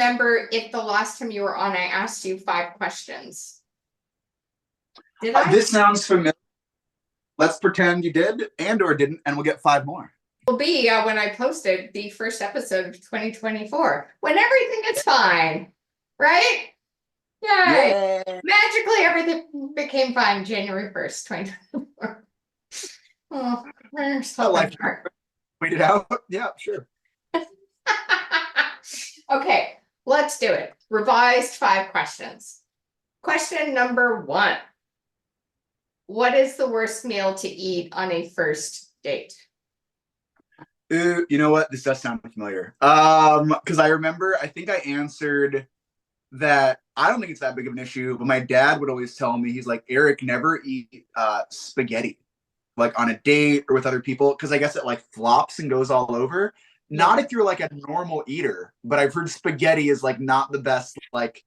remember if the last time you were on, I asked you 5 questions. Did I? This sounds familiar. Let's pretend you did and or didn't, and we'll get 5 more. Will be when I posted the first episode of 2024, when everything is fine, right? Yay! Yay. Magically, everything became fine January 1st, 2024. Oh, there's Life waited out. Yeah, sure. Okay, let's do it. Revised 5 questions. Question number 1. What is the worst meal to eat on a first date? You know what? This does sound familiar. Because I remember, I think I answered that I don't think it's that big of an issue, but my dad would always tell me, he's like, Eric, never eat spaghetti, like on a date or with other people, because I guess it like flops and goes all over. Not if you're like a normal eater, but I've heard spaghetti is like not the best, like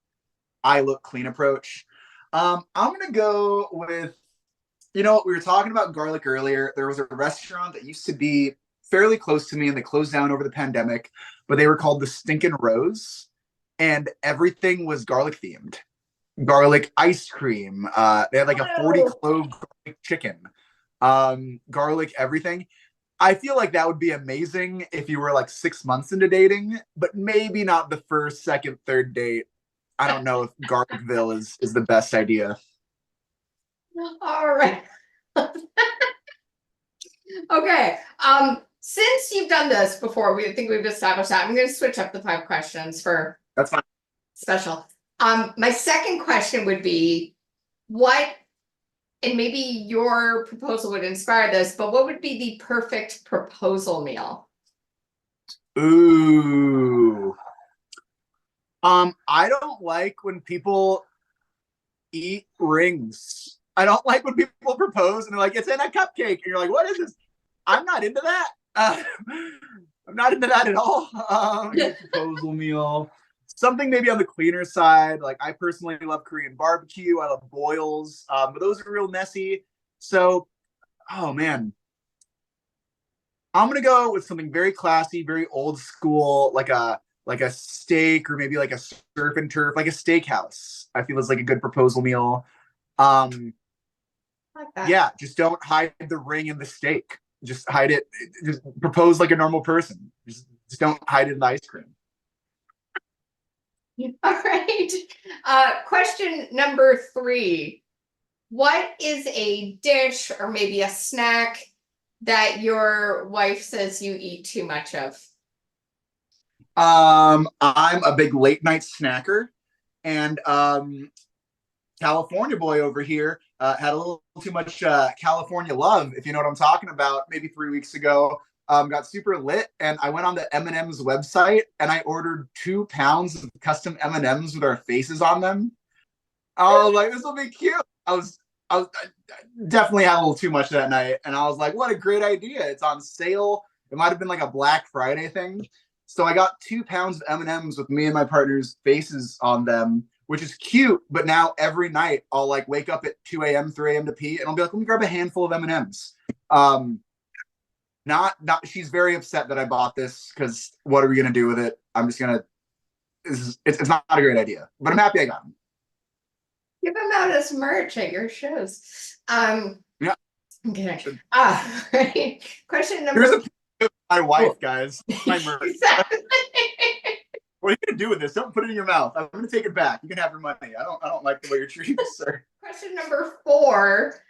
I look clean approach. I'm gonna go with, you know, we were talking about garlic earlier. There was a restaurant that used to be fairly close to me and they closed down over the pandemic, but they were called the Stinkin' Rose, and everything was garlic themed. Garlic ice cream. They had like a 40 clove garlic chicken. Garlic everything. I feel like that would be amazing if you were like 6 months into dating, but maybe not the first, second, third date. I don't know if Garlicville is the best idea. All right. Okay. Since you've done this before, we think we've established that. I'm going to switch up the 5 questions for That's fine. Special. My second question would be, what, and maybe your proposal would inspire this, but what would be the perfect proposal meal? Ooh. I don't like when people eat rings. I don't like when people propose and they're like, it's in a cupcake. And you're like, what is this? I'm not into that. I'm not into that at all. Proposal meal. Something maybe on the cleaner side. Like I personally love Korean barbecue. I love boils. But those are real messy. So, oh man. I'm gonna go with something very classy, very old school, like a steak or maybe like a surf and turf, like a steakhouse. I feel is like a good proposal meal. Like that. Yeah, just don't hide the ring in the steak. Just hide it. Just propose like a normal person. Just don't hide it in the ice cream. All right. Question number 3. What is a dish or maybe a snack that your wife says you eat too much of? I'm a big late night snacker, and California boy over here had a little too much California love, if you know what I'm talking about. Maybe 3 weeks ago, got super lit, and I went on the M&M's website and I ordered 2 pounds of custom M&M's with our faces on them. I was like, this will be cute. I definitely had a little too much that night, and I was like, what a great idea! It's on sale. It might have been like a Black Friday thing. So I got 2 pounds of M&Ms with me and my partner's faces on them, which is cute. But now every night I'll like wake up at 2 a.m., 3 a.m. to pee, and I'll be like, let me grab a handful of M&Ms. Not. She's very upset that I bought this because what are we gonna do with it? I'm just gonna. It's not a great idea, but I'm happy I got them. Give them out as merch at your shows. Yeah. Okay. Right. Question number. Here's a picture of my wife, guys. My merch. Exactly. What are you gonna do with this? Don't put it in your mouth. I'm gonna take it back. You can have your money. I don't like the way you're treating this, sir. Question number 4.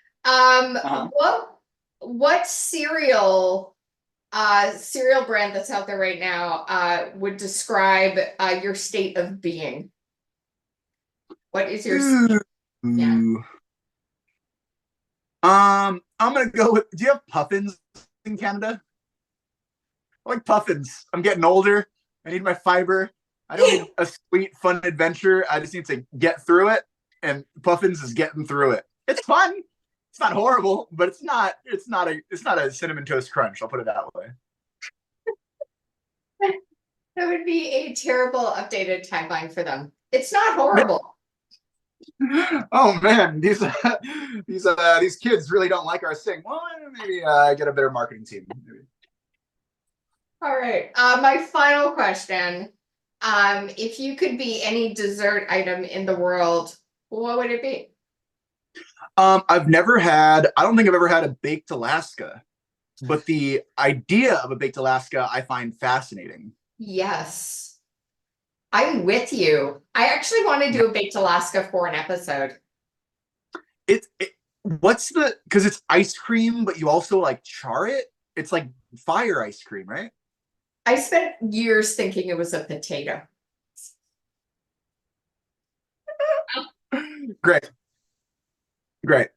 What cereal brand that's out there right now would describe your state of being? What is your yeah? I'm gonna go with. Do you have puffins in Canada? I like puffins. I'm getting older. I need my fiber. I don't need a sweet, fun adventure. I just need to get through it, and puffins is getting through it. It's fun. It's not horrible, but it's not a cinnamon toast crunch. I'll put it that way. That would be a terrible updated tagline for them. It's not horrible. Oh man, these kids really don't like our sing. Well, maybe get a better marketing team. Maybe. All right. My final question. If you could be any dessert item in the world, what would it be? I've never had, I don't think I've ever had a baked Alaska, but the idea of a baked Alaska I find fascinating. Yes, I'm with you. I actually want to do a baked Alaska for an episode. It what's the, because it's ice cream, but you also like char it. It's like fire ice cream, right? I spent years thinking it was a potato. Great, great.